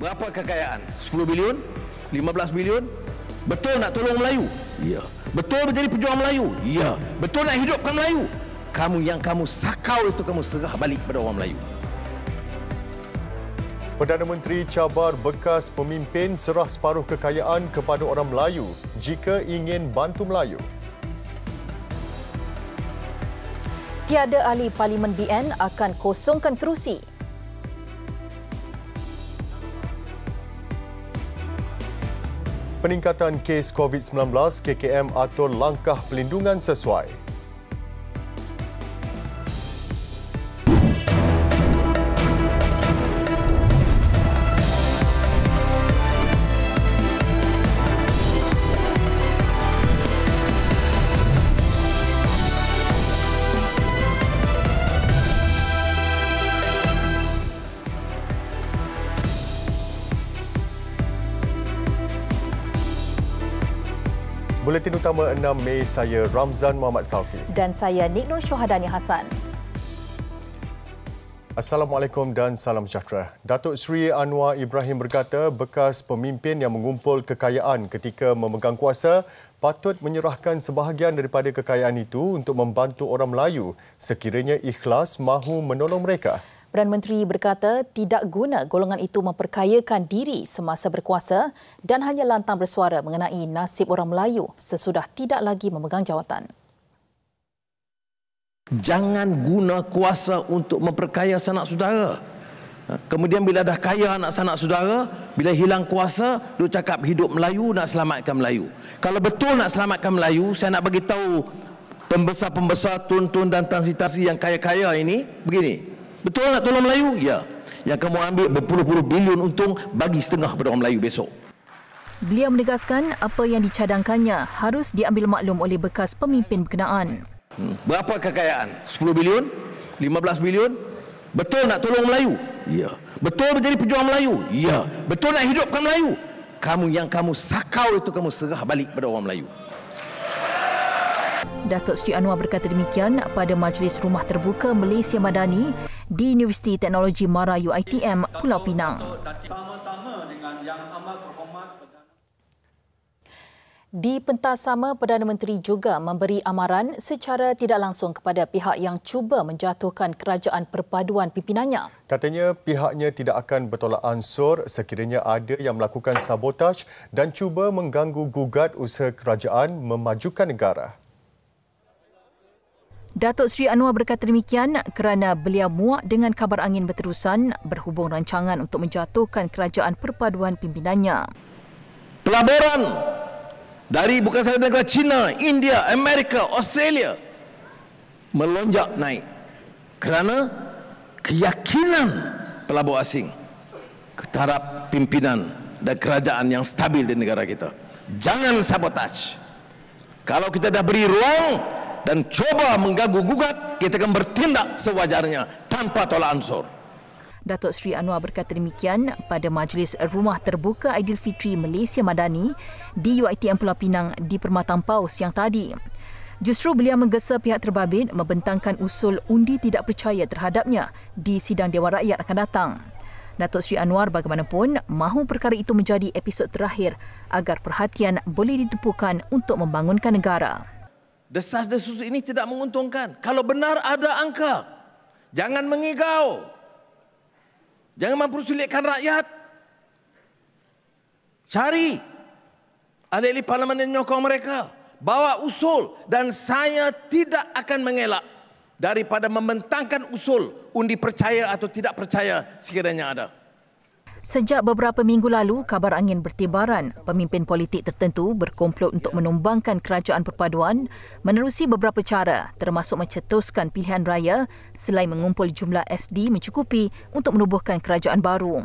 Berapa kekayaan? 10 bilion? 15 bilion? Betul nak tolong Melayu? Ya. Betul menjadi pejuang Melayu? Ya. Betul nak hidupkan Melayu? Kamu sakau itu kamu serah balik kepada orang Melayu. Perdana Menteri cabar bekas pemimpin serah separuh kekayaan kepada orang Melayu jika ingin bantu Melayu. Tiada ahli Parlimen BN akan kosongkan kerusi. Peningkatan kes COVID-19, KKM atur langkah pelindungan sesuai. Buletin utama 6 Mei, saya Ramzan Muhammad Salfi. Dan saya Nik Nur Syuhadani Hassan. Assalamualaikum dan salam sejahtera. Datuk Seri Anwar Ibrahim berkata bekas pemimpin yang mengumpul kekayaan ketika memegang kuasa patut menyerahkan sebahagian daripada kekayaan itu untuk membantu orang Melayu sekiranya ikhlas mahu menolong mereka. Perdana Menteri berkata tidak guna golongan itu memperkayakan diri semasa berkuasa dan hanya lantang bersuara mengenai nasib orang Melayu sesudah tidak lagi memegang jawatan. Jangan guna kuasa untuk memperkaya sanak saudara. Kemudian bila dah kaya anak sanak saudara, bila hilang kuasa, dia cakap hidup Melayu, nak selamatkan Melayu. Kalau betul nak selamatkan Melayu, saya nak bagi tahu pembesar-pembesar, tun-tun dan tan-sri yang kaya-kaya ini, begini. Betul nak tolong Melayu? Ya. Yang kamu ambil berpuluh-puluh bilion untung, bagi setengah pada orang Melayu besok. Beliau menegaskan apa yang dicadangkannya harus diambil maklum oleh bekas pemimpin berkenaan. Berapa kekayaan? 10 bilion? 15 bilion? Betul nak tolong Melayu? Ya. Betul menjadi pejuang Melayu? Ya. Betul nak hidupkan Melayu? Kamu sakau itu kamu serah balik kepada orang Melayu. Datuk Seri Anwar berkata demikian pada Majlis Rumah Terbuka Malaysia Madani di Universiti Teknologi Mara UiTM, Pulau Pinang. Di pentas sama, Perdana Menteri juga memberi amaran secara tidak langsung kepada pihak yang cuba menjatuhkan kerajaan perpaduan pimpinannya. Katanya pihaknya tidak akan bertolak ansur sekiranya ada yang melakukan sabotaj dan cuba mengganggu gugat usaha kerajaan memajukan negara. Datuk Seri Anwar berkata demikian kerana beliau muak dengan kabar angin berterusan berhubung rancangan untuk menjatuhkan kerajaan perpaduan pimpinannya. Pelaburan dari bukan sahaja negara China, India, Amerika, Australia melonjak naik kerana keyakinan pelabur asing terhadap pimpinan dan kerajaan yang stabil di negara kita. Jangan sabotaj. Kalau kita dah beri ruang dan cuba mengganggu gugat, kita akan bertindak sewajarnya tanpa tolak ansur. Datuk Seri Anwar berkata demikian pada Majlis Rumah Terbuka Aidilfitri Malaysia Madani di UiTM Pulau Pinang di Permatang Paus siang tadi. Justru beliau menggesa pihak terbabit membentangkan usul undi tidak percaya terhadapnya di sidang Dewan Rakyat akan datang. Datuk Seri Anwar bagaimanapun mahu perkara itu menjadi episod terakhir agar perhatian boleh ditumpukan untuk membangunkan negara. Desas-desus ini tidak menguntungkan. Kalau benar ada angka, jangan mengigau. Jangan mempersulitkan rakyat. Cari ahli-ahli parlimen yang menyokong mereka. Bawa usul dan saya tidak akan mengelak daripada membentangkan usul undi percaya atau tidak percaya sekiranya ada. Sejak beberapa minggu lalu, kabar angin bertibaran. Pemimpin politik tertentu berkomplot untuk menumbangkan kerajaan perpaduan menerusi beberapa cara termasuk mencetuskan pilihan raya selain mengumpul jumlah SD mencukupi untuk menubuhkan kerajaan baru.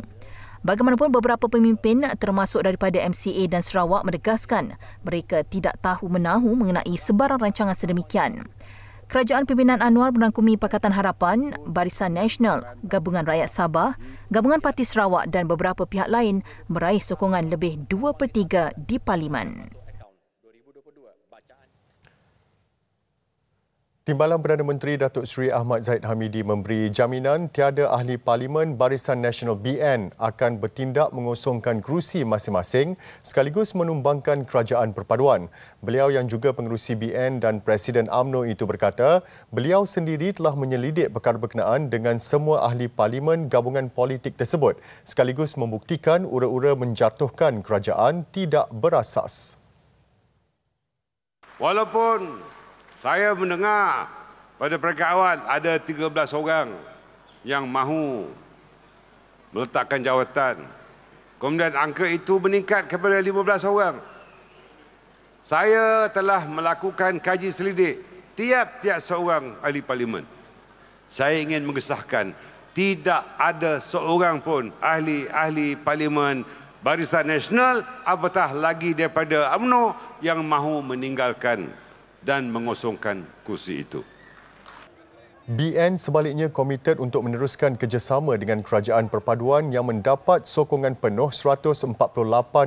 Bagaimanapun beberapa pemimpin termasuk daripada MCA dan Sarawak menegaskan mereka tidak tahu menahu mengenai sebarang rancangan sedemikian. Kerajaan pimpinan Anwar merangkumi Pakatan Harapan, Barisan Nasional, Gabungan Rakyat Sabah, Gabungan Parti Sarawak dan beberapa pihak lain meraih sokongan lebih 2/3 di Parlimen. Timbalan Perdana Menteri Datuk Seri Ahmad Zahid Hamidi memberi jaminan tiada ahli Parlimen Barisan Nasional BN akan bertindak mengosongkan kerusi masing-masing sekaligus menumbangkan kerajaan perpaduan. Beliau yang juga pengerusi BN dan Presiden UMNO itu berkata, beliau sendiri telah menyelidik perkara berkenaan dengan semua ahli Parlimen gabungan politik tersebut sekaligus membuktikan ura-ura menjatuhkan kerajaan tidak berasas. Walaupun saya mendengar pada peringkat awal ada 13 orang yang mahu meletakkan jawatan. Kemudian angka itu meningkat kepada 15 orang. Saya telah melakukan kaji selidik tiap-tiap seorang ahli parlimen. Saya ingin mengesahkan tidak ada seorang pun ahli parlimen Barisan Nasional apatah lagi daripada UMNO yang mahu meninggalkan dan mengosongkan kursi itu. BN sebaliknya komited untuk meneruskan kerjasama dengan kerajaan perpaduan yang mendapat sokongan penuh 148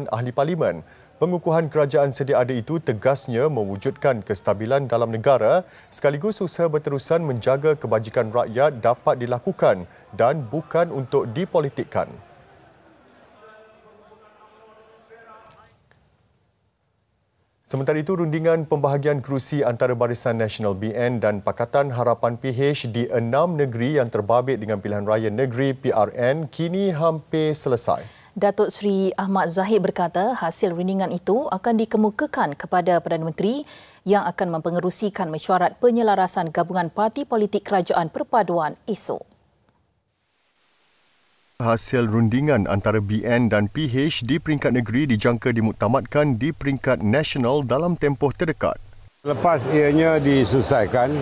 ahli parlimen. Pengukuhan kerajaan sedia ada itu tegasnya mewujudkan kestabilan dalam negara sekaligus usaha berterusan menjaga kebajikan rakyat dapat dilakukan dan bukan untuk dipolitikkan. Sementara itu, rundingan pembahagian kerusi antara Barisan Nasional BN dan Pakatan Harapan PH di 6 negeri yang terbabit dengan pilihan raya negeri PRN kini hampir selesai. Datuk Seri Ahmad Zahid berkata hasil rundingan itu akan dikemukakan kepada Perdana Menteri yang akan mempengerusikan mesyuarat penyelarasan gabungan parti politik kerajaan perpaduan esok. Hasil rundingan antara BN dan PH di peringkat negeri dijangka dimuktamadkan di peringkat nasional dalam tempoh terdekat. Lepas ianya diselesaikan,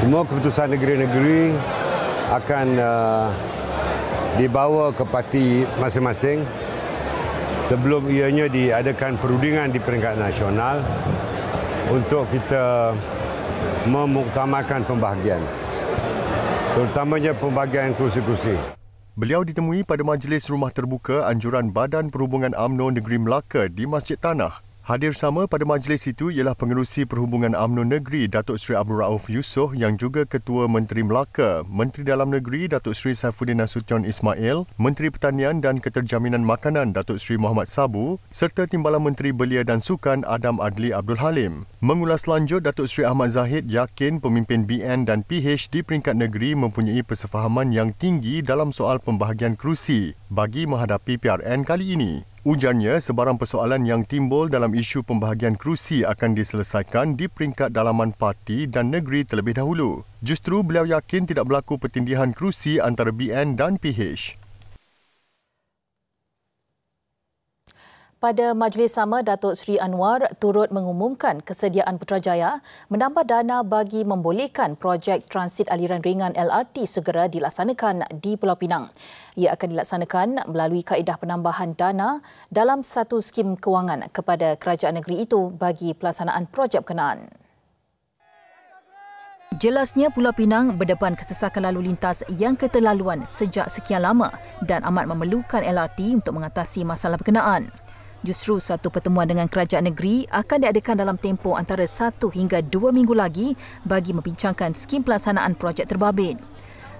semua keputusan negeri-negeri akan dibawa ke parti masing-masing sebelum ianya diadakan perundingan di peringkat nasional untuk kita memuktamadkan pembahagian, terutamanya pembahagian kursi-kursi. Beliau ditemui pada majlis rumah terbuka anjuran Badan Perhubungan UMNO Negeri Melaka di Masjid Tanah. Hadir sama pada majlis itu ialah Pengerusi Perhubungan UMNO Negeri Datuk Seri Abdul Rauf Yusof yang juga Ketua Menteri Melaka, Menteri Dalam Negeri Datuk Seri Saifuddin Nasution Ismail, Menteri Pertanian dan Keterjaminan Makanan Datuk Seri Muhammad Sabu serta Timbalan Menteri Belia dan Sukan Adam Adli Abdul Halim. Mengulas lanjut, Datuk Seri Ahmad Zahid yakin pemimpin BN dan PH di peringkat negeri mempunyai persefahaman yang tinggi dalam soal pembahagian kerusi bagi menghadapi PRN kali ini. Ujarnya, sebarang persoalan yang timbul dalam isu pembahagian kerusi akan diselesaikan di peringkat dalaman parti dan negeri terlebih dahulu. Justru beliau yakin tidak berlaku pertindihan kerusi antara BN dan PH. Pada majlis sama, Datuk Seri Anwar turut mengumumkan kesediaan Putrajaya menambah dana bagi membolehkan projek transit aliran ringan LRT segera dilaksanakan di Pulau Pinang. Ia akan dilaksanakan melalui kaedah penambahan dana dalam satu skim kewangan kepada kerajaan negeri itu bagi pelaksanaan projek berkenaan. Jelasnya Pulau Pinang berdepan kesesakan lalu lintas yang keterlaluan sejak sekian lama dan amat memerlukan LRT untuk mengatasi masalah berkenaan. Justru satu pertemuan dengan kerajaan negeri akan diadakan dalam tempoh antara 1 hingga 2 minggu lagi bagi membincangkan skim pelaksanaan projek terbabit.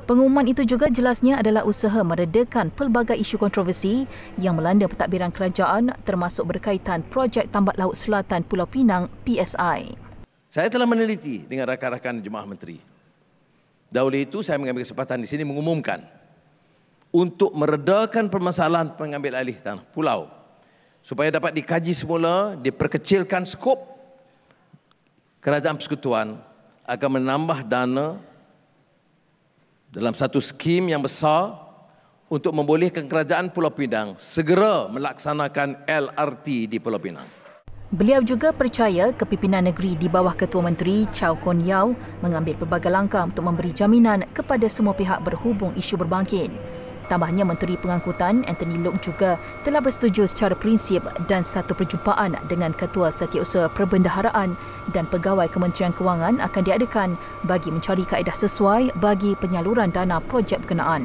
Pengumuman itu juga jelasnya adalah usaha meredakan pelbagai isu kontroversi yang melanda pentadbiran kerajaan termasuk berkaitan projek Tambak Laut Selatan Pulau Pinang PSI. Saya telah meneliti dengan rakan-rakan jemaah menteri. Dahulu itu saya mengambil kesempatan di sini mengumumkan untuk meredakan permasalahan pengambil alih tanah pulau supaya dapat dikaji semula, diperkecilkan skop. Kerajaan Persekutuan akan menambah dana dalam satu skim yang besar untuk membolehkan kerajaan Pulau Pinang segera melaksanakan LRT di Pulau Pinang. Beliau juga percaya kepimpinan negeri di bawah Ketua Menteri Chow Kon Yeow mengambil pelbagai langkah untuk memberi jaminan kepada semua pihak berhubung isu berbangkit. Tambahnya, Menteri Pengangkutan Anthony Loke juga telah bersetuju secara prinsip dan satu perjumpaan dengan Ketua Setiausaha Perbendaharaan dan Pegawai Kementerian Kewangan akan diadakan bagi mencari kaedah sesuai bagi penyaluran dana projek berkenaan.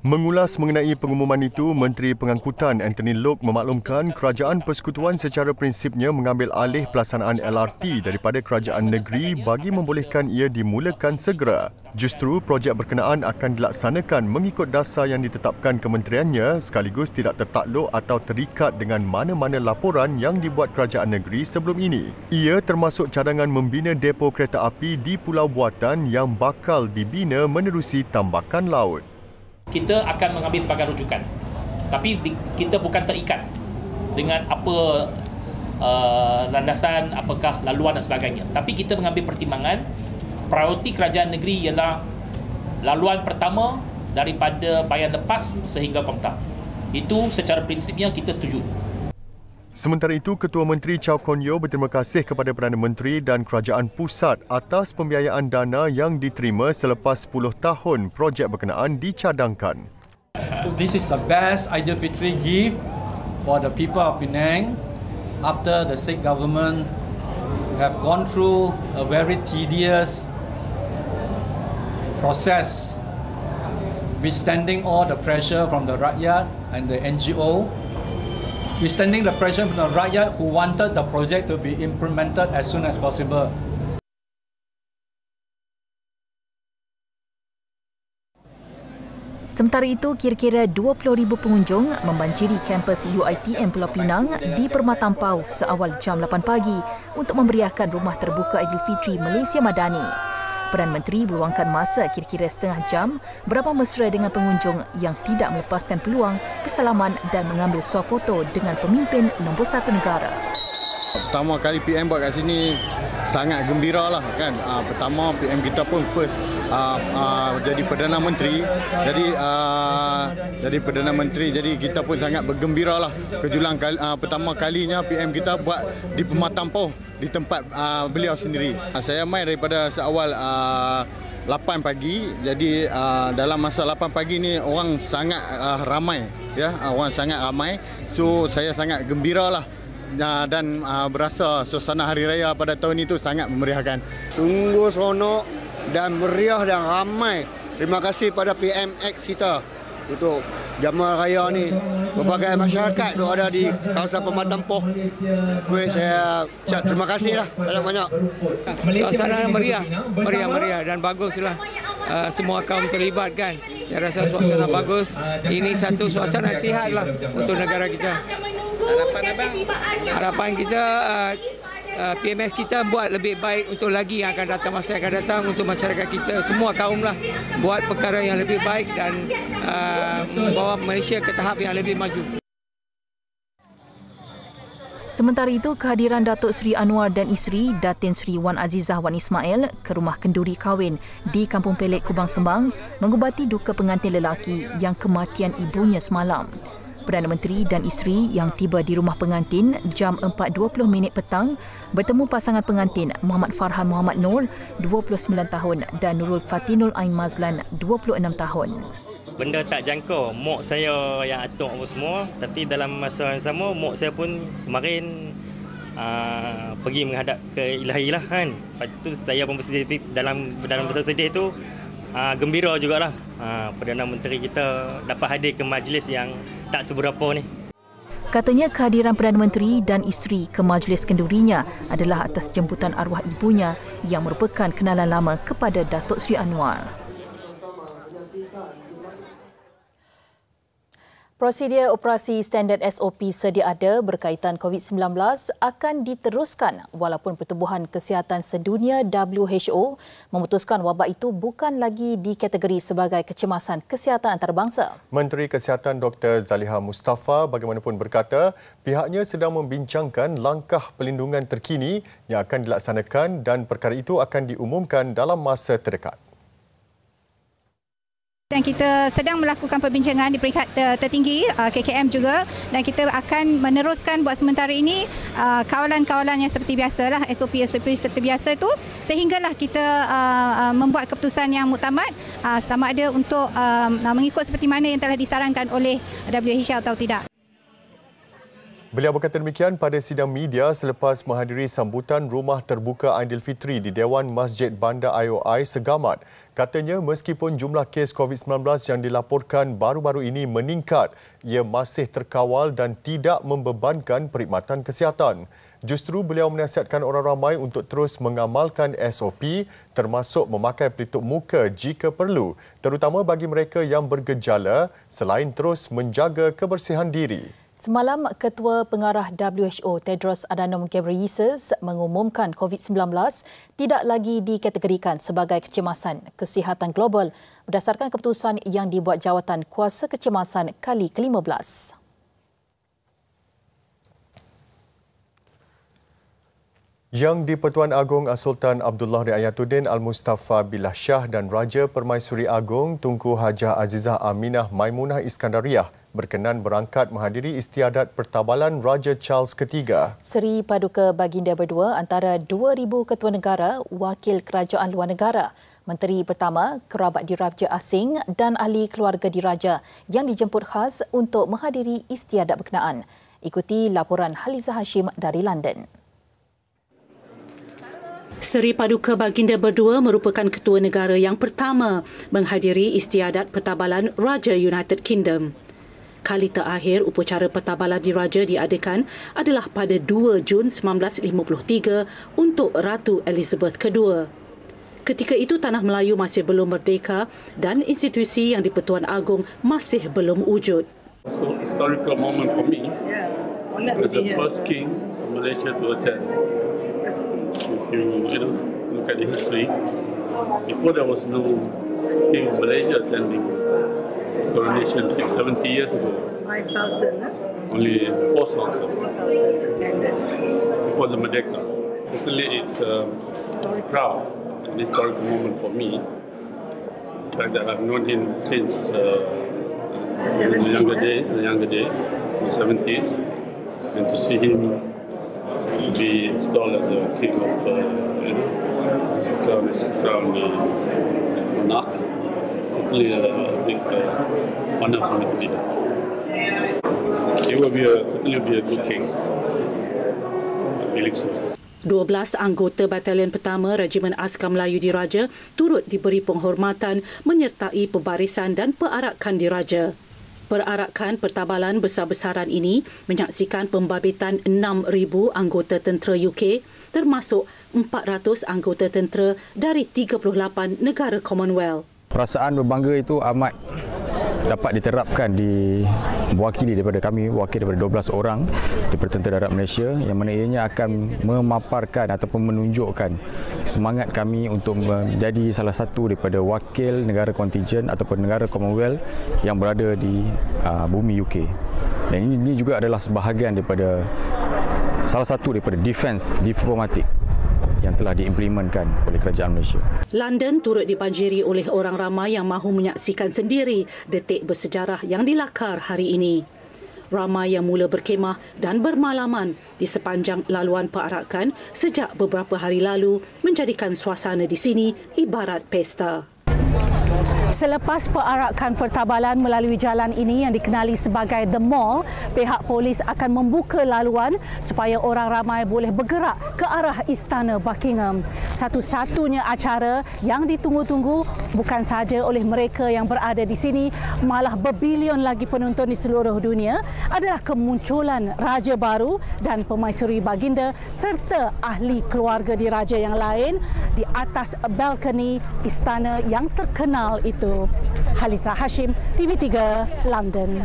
Mengulas mengenai pengumuman itu, Menteri Pengangkutan Anthony Loke memaklumkan Kerajaan Persekutuan secara prinsipnya mengambil alih pelaksanaan LRT daripada kerajaan negeri bagi membolehkan ia dimulakan segera. Justru projek berkenaan akan dilaksanakan mengikut dasar yang ditetapkan kementeriannya sekaligus tidak tertakluk atau terikat dengan mana-mana laporan yang dibuat kerajaan negeri sebelum ini. Ia termasuk cadangan membina depo kereta api di Pulau Buatan yang bakal dibina menerusi tambakan laut. Kita akan mengambil sebagai rujukan, tapi kita bukan terikat dengan apa landasan, apakah laluan dan sebagainya. Tapi kita mengambil pertimbangan prioriti kerajaan negeri ialah laluan pertama daripada bayan lepas sehingga Komtar. Itu secara prinsipnya kita setuju. Sementara itu, Ketua Menteri Chow Kon Yeow berterima kasih kepada Perdana Menteri dan Kerajaan Pusat atas pembiayaan dana yang diterima selepas 10 tahun projek berkenaan dicadangkan. So this is the best Aidilfitri gift for the people of Penang after the state government have gone through a very tedious process withstanding all the pressure from the rakyat and the NGO. Withstanding the pressure from the rakyat who wanted the project to be implemented as soon as possible. Sementara itu, kira-kira 20,000 pengunjung membanjiri kampus UiTM Pulau Pinang di Permatampau seawal jam 8 pagi untuk memeriahkan Rumah Terbuka Aidilfitri Malaysia Madani. Perdana Menteri meluangkan masa kira-kira setengah jam berapa mesra dengan pengunjung yang tidak melepaskan peluang bersalaman dan mengambil swafoto dengan pemimpin nombor 1 negara. Pertama kali PM buat kat sini sangat gembira lah kan. Pertama PM kita pun first jadi Perdana Menteri. Jadi Perdana Menteri, jadi kita pun sangat bergembira lah. Kejulang pertama kalinya PM kita buat di Permatampau di tempat beliau sendiri. Saya main daripada seawal 8 pagi. Jadi dalam masa 8 pagi ni orang sangat ramai ya, orang sangat ramai. So saya sangat gembira lah. Dan berasa suasana hari raya pada tahun itu sangat memeriahkan. Sungguh seronok dan meriah dan ramai. Terima kasih pada PMX kita untuk jamuan raya ni. Berbagai masyarakat yang ada di kawasan Permatampau. Saya terima kasih lah banyak-banyak. Suasana meriah dan baguslah. Semua kaum terlibat kan. Saya rasa suasana bagus. Ini satu suasana sihat lah untuk negara kita. Harapan kita PMS kita buat lebih baik untuk lagi yang akan datang, masa yang akan datang untuk masyarakat kita semua kaum lah, buat perkara yang lebih baik dan membawa Malaysia ke tahap yang lebih maju. Sementara itu, kehadiran Datuk Seri Anwar dan isteri Datin Seri Wan Azizah Wan Ismail ke rumah kenduri kahwin di Kampung Pelik, Kubang Sembang mengubati duka pengantin lelaki yang kematian ibunya semalam. Perdana Menteri dan isteri yang tiba di rumah pengantin jam 4.20 petang bertemu pasangan pengantin Muhammad Farhan Muhammad Nur, 29 tahun dan Nurul Fatinul Ain Mazlan, 26 tahun. Benda tak jangka, mak saya yang atuk apa semua, tapi dalam masa yang sama mak saya pun kemarin pergi menghadap ke Ilahi lah kan. Lepas tu saya pun bersedih dalam bersedih tu gembira jugalah. Perdana Menteri kita dapat hadir ke majlis yang tak seberapa ni. Katanya kehadiran Perdana Menteri dan isteri ke majlis kendurinya adalah atas jemputan arwah ibunya yang merupakan kenalan lama kepada Datuk Seri Anwar. Prosedur operasi standard SOP sedia ada berkaitan COVID-19 akan diteruskan walaupun Pertubuhan Kesihatan Sedunia WHO memutuskan wabak itu bukan lagi dikategori sebagai kecemasan kesihatan antarabangsa. Menteri Kesihatan Dr. Zaliha Mustafa bagaimanapun berkata pihaknya sedang membincangkan langkah pelindungan terkini yang akan dilaksanakan dan perkara itu akan diumumkan dalam masa terdekat. Dan kita sedang melakukan perbincangan di peringkat tertinggi KKM juga, dan kita akan meneruskan buat sementara ini kawalan-kawalan yang seperti biasalah, SOP seperti biasa itu, sehinggalah kita membuat keputusan yang muktamad sama ada untuk mengikut seperti mana yang telah disarankan oleh WHO atau tidak. Beliau berkata demikian pada sidang media selepas menghadiri sambutan Rumah Terbuka Aidilfitri di Dewan Masjid Bandar IOI Segamat. Katanya meskipun jumlah kes COVID-19 yang dilaporkan baru-baru ini meningkat, ia masih terkawal dan tidak membebankan perkhidmatan kesihatan. Justru beliau menasihatkan orang ramai untuk terus mengamalkan SOP termasuk memakai pelitup muka jika perlu, terutama bagi mereka yang bergejala selain terus menjaga kebersihan diri. Semalam, Ketua Pengarah WHO Tedros Adhanom Ghebreyesus mengumumkan COVID-19 tidak lagi dikategorikan sebagai kecemasan kesihatan global berdasarkan keputusan yang dibuat Jawatan Kuasa Kecemasan kali ke-15. Yang di-Pertuan Agong Sultan Abdullah Riayatuddin Al-Mustafa Billah Shah dan Raja Permaisuri Agong Tunku Hajah Azizah Aminah Maimunah Iskandariah berkenan berangkat menghadiri istiadat pertabalan Raja Charles III. Seri Paduka Baginda berdua antara 2,000 ketua negara, wakil kerajaan luar negara, Menteri Pertama, kerabat diraja asing dan ahli keluarga diraja yang dijemput khas untuk menghadiri istiadat berkenaan. Ikuti laporan Haliza Hashim dari London. Seri Paduka Baginda berdua merupakan ketua negara yang pertama menghadiri istiadat pertabalan Raja United Kingdom. Kali terakhir upacara pertabalan diraja diadakan adalah pada 2 Jun 1953 untuk Ratu Elizabeth II. Ketika itu Tanah Melayu masih belum merdeka dan institusi yang di-Pertuan Agong masih belum wujud. So historical moment for me. As the first king of Malaysia to attend. If you look at the history, before there was no king of Malaysia attending coronation 70 years ago. 5 sultan. Only 4 sultans before the Merdeka. Certainly it's proud and historical moment for me. The fact that I've known him since the younger days, the 70s, and to see him be installed as a king of crown monarch. Certainly a big honor for me to be there. He will certainly be a good king. 12 anggota Batalion Pertama Regimen Askar Melayu Diraja turut diberi penghormatan menyertai pembarisan dan perarakan diraja. Perarakan pertabalan besar-besaran ini menyaksikan pembabitan 6,000 anggota tentera UK termasuk 400 anggota tentera dari 38 negara Commonwealth. Perasaan berbangga itu amat dapat diterapkan di mewakili daripada kami, wakil daripada 12 orang daripada Tentera Darat Malaysia, yang mana ianya akan memaparkan ataupun menunjukkan semangat kami untuk menjadi salah satu daripada wakil negara kontijen ataupun negara Commonwealth yang berada di bumi UK. Dan ini juga adalah sebahagian daripada salah satu daripada defense diplomatik yang telah diimplementkan oleh kerajaan Malaysia. London turut dibanjiri oleh orang ramai yang mahu menyaksikan sendiri detik bersejarah yang dilakar hari ini. Ramai yang mula berkemah dan bermalaman di sepanjang laluan perarakan sejak beberapa hari lalu menjadikan suasana di sini ibarat pesta. Selepas perarakan pertabalan melalui jalan ini yang dikenali sebagai The Mall, pihak polis akan membuka laluan supaya orang ramai boleh bergerak ke arah Istana Buckingham. Satu-satunya acara yang ditunggu-tunggu bukan sahaja oleh mereka yang berada di sini, malah berbilion lagi penonton di seluruh dunia adalah kemunculan Raja baru dan Permaisuri Baginda serta ahli keluarga diraja yang lain di atas balkoni istana yang terkenal itu. Haliza Hashim, TV3, London.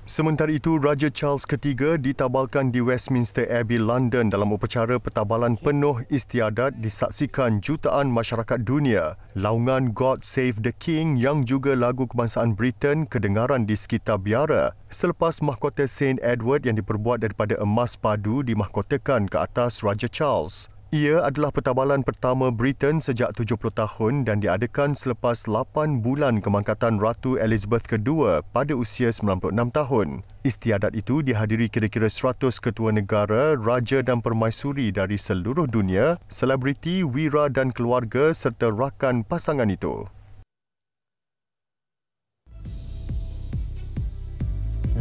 Sementara itu, Raja Charles III ditabalkan di Westminster Abbey, London dalam upacara pertabalan penuh istiadat disaksikan jutaan masyarakat dunia. Laungan God Save the King yang juga lagu kebangsaan Britain kedengaran di sekitar biara selepas mahkota St. Edward yang diperbuat daripada emas padu dimahkotakan ke atas Raja Charles. Ia adalah pertabalan pertama Britain sejak 70 tahun dan diadakan selepas 8 bulan kemangkatan Ratu Elizabeth II pada usia 96 tahun. Istiadat itu dihadiri kira-kira 100 ketua negara, raja dan permaisuri dari seluruh dunia, selebriti, wira dan keluarga serta rakan pasangan itu.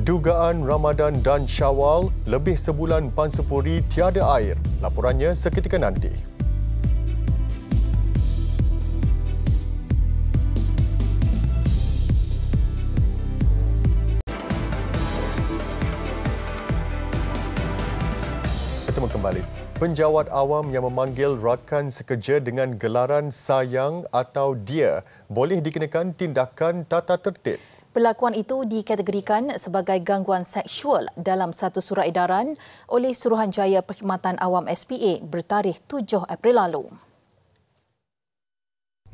Dugaan Ramadan dan Syawal, lebih sebulan Pansapuri tiada air. Laporannya seketika nanti. penjawat awam yang memanggil rakan sekerja dengan gelaran sayang atau dia boleh dikenakan tindakan tata tertib. Perlakuan itu dikategorikan sebagai gangguan seksual dalam satu surat edaran oleh Suruhanjaya Perkhidmatan Awam SPA bertarikh 7 April lalu.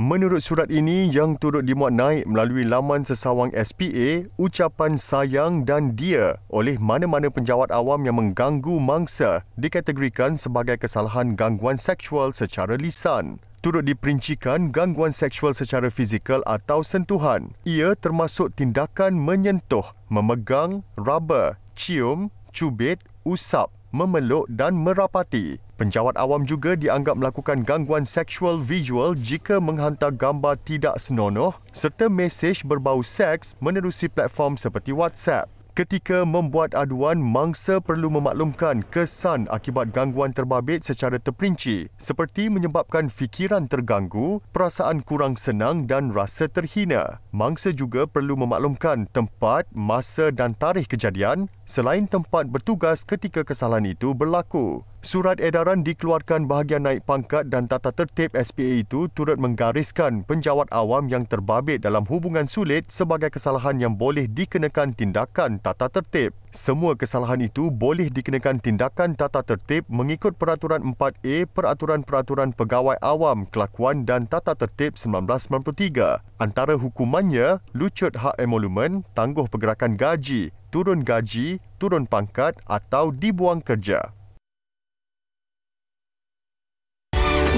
Menurut surat ini yang turut dimuat naik melalui laman sesawang SPA, ucapan sayang dan dia oleh mana-mana penjawat awam yang mengganggu mangsa dikategorikan sebagai kesalahan gangguan seksual secara lisan. Turut diperincikan gangguan seksual secara fizikal atau sentuhan. Ia termasuk tindakan menyentuh, memegang, raba, cium, cubit, usap, memeluk dan merapati. Penjawat awam juga dianggap melakukan gangguan seksual visual jika menghantar gambar tidak senonoh serta mesej berbau seks menerusi platform seperti WhatsApp. Ketika membuat aduan, mangsa perlu memaklumkan kesan akibat gangguan terbabit secara terperinci seperti menyebabkan fikiran terganggu, perasaan kurang senang dan rasa terhina. Mangsa juga perlu memaklumkan tempat, masa dan tarikh kejadian selain tempat bertugas ketika kesalahan itu berlaku. Surat edaran dikeluarkan bahagian naik pangkat dan tata tertib SPA itu turut menggariskan penjawat awam yang terbabit dalam hubungan sulit sebagai kesalahan yang boleh dikenakan tindakan tata tertib. Semua kesalahan itu boleh dikenakan tindakan tata tertib mengikut Peraturan 4A Peraturan-Peraturan Pegawai Awam Kelakuan dan Tata Tertib 1993. Antara hukumannya, lucut hak emolumen, tangguh pergerakan gaji, turun pangkat atau dibuang kerja.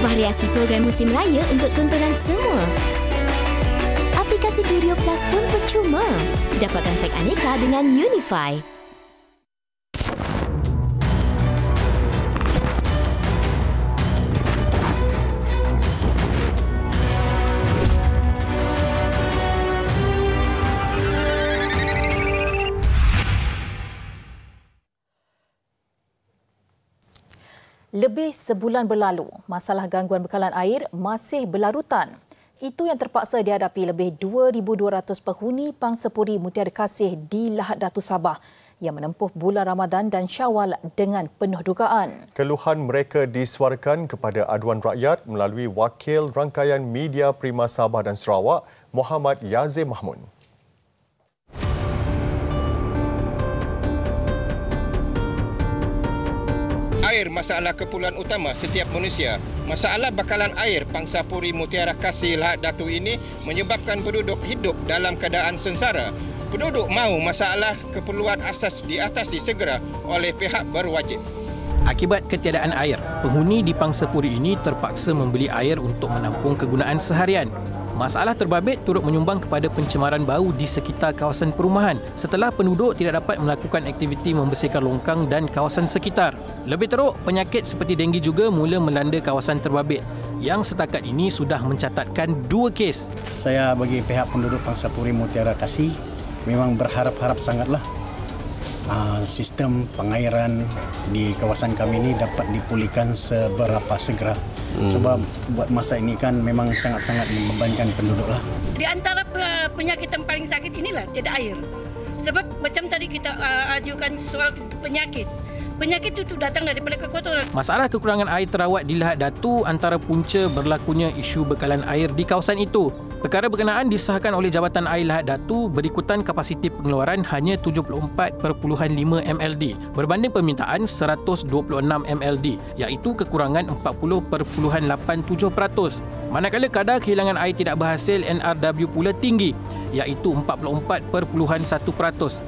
Variasi program musim raya untuk tontonan semua. Aplikasi Durio Plus pun percuma. Dapatkan pack aneka dengan Unify. Lebih sebulan berlalu, masalah gangguan bekalan air masih berlarutan. Itu yang terpaksa dihadapi lebih 2,200 penghuni Pangsapuri Mutiara Kasih di Lahad Datu Sabah yang menempuh bulan Ramadan dan Syawal dengan penuh dugaan. Keluhan mereka disuarakan kepada aduan rakyat melalui Wakil Rangkaian Media Prima Sabah dan Sarawak, Muhammad Yazim Mahmud. Air masalah keperluan utama setiap manusia. Masalah bekalan air Pangsapuri Mutiara Kasih Lahad Datu ini menyebabkan penduduk hidup dalam keadaan sengsara. Penduduk mahu masalah keperluan asas diatasi segera oleh pihak berwajib. Akibat ketiadaan air, penghuni di Pangsapuri ini terpaksa membeli air untuk menampung kegunaan seharian. Masalah terbabit turut menyumbang kepada pencemaran bau di sekitar kawasan perumahan setelah penduduk tidak dapat melakukan aktiviti membersihkan longkang dan kawasan sekitar. Lebih teruk, penyakit seperti denggi juga mula melanda kawasan terbabit yang setakat ini sudah mencatatkan 2 kes. Saya bagi pihak penduduk Pangsapuri Mutiara Kasih memang berharap-harap sangatlah sistem pengairan di kawasan kami ini dapat dipulihkan seberapa segera. Sebab buat masa ini kan memang sangat-sangat membebankan penduduk lah. Di antara penyakit yang paling sakit inilah tiada air. Sebab macam tadi kita ajukan soal penyakit. Penyakit itu datang daripada kekotoran. Masalah kekurangan air terawat di Lahad Datu antara punca berlakunya isu bekalan air di kawasan itu. Perkara berkenaan disahkan oleh Jabatan Air Lahad Datu berikutan kapasiti pengeluaran hanya 74.5 MLD berbanding permintaan 126 MLD iaitu kekurangan 40.87%. Manakala kadar kehilangan air tidak berhasil NRW pula tinggi iaitu 44.1%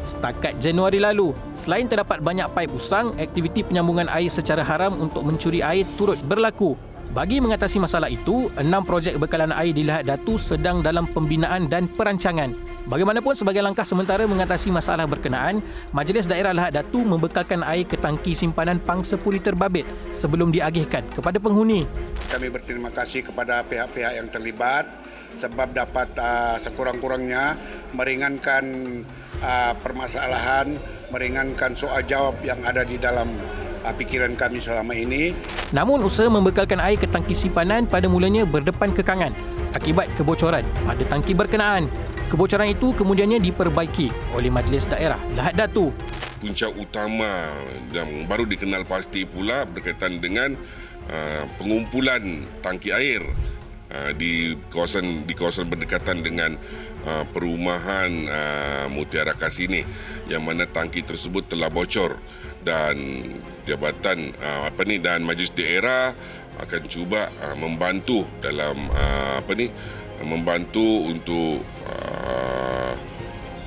setakat Januari lalu. Selain terdapat banyak paip usang, aktiviti penyambungan air secara haram untuk mencuri air turut berlaku. Bagi mengatasi masalah itu, 6 projek bekalan air di Lahad Datu sedang dalam pembinaan dan perancangan. Bagaimanapun sebagai langkah sementara mengatasi masalah berkenaan, Majlis Daerah Lahad Datu membekalkan air ke tangki simpanan Pangsapuri terbabit sebelum diagihkan kepada penghuni. Kami berterima kasih kepada pihak-pihak yang terlibat sebab dapat sekurang-kurangnya meringankan permasalahan, meringankan soal jawab yang ada di dalam fikiran kami selama ini. Namun usaha membekalkan air ke tangki simpanan pada mulanya berdepan kekangan akibat kebocoran pada tangki berkenaan. Kebocoran itu kemudiannya diperbaiki oleh Majlis Daerah Lahad Datu. punca utama yang baru dikenal pasti pula berkaitan dengan pengumpulan tangki air di kawasan berdekatan dengan perumahan Mutiara Kasih ini, yang mana tangki tersebut telah bocor, dan jabatan dan majlis daerah akan cuba membantu dalam membantu untuk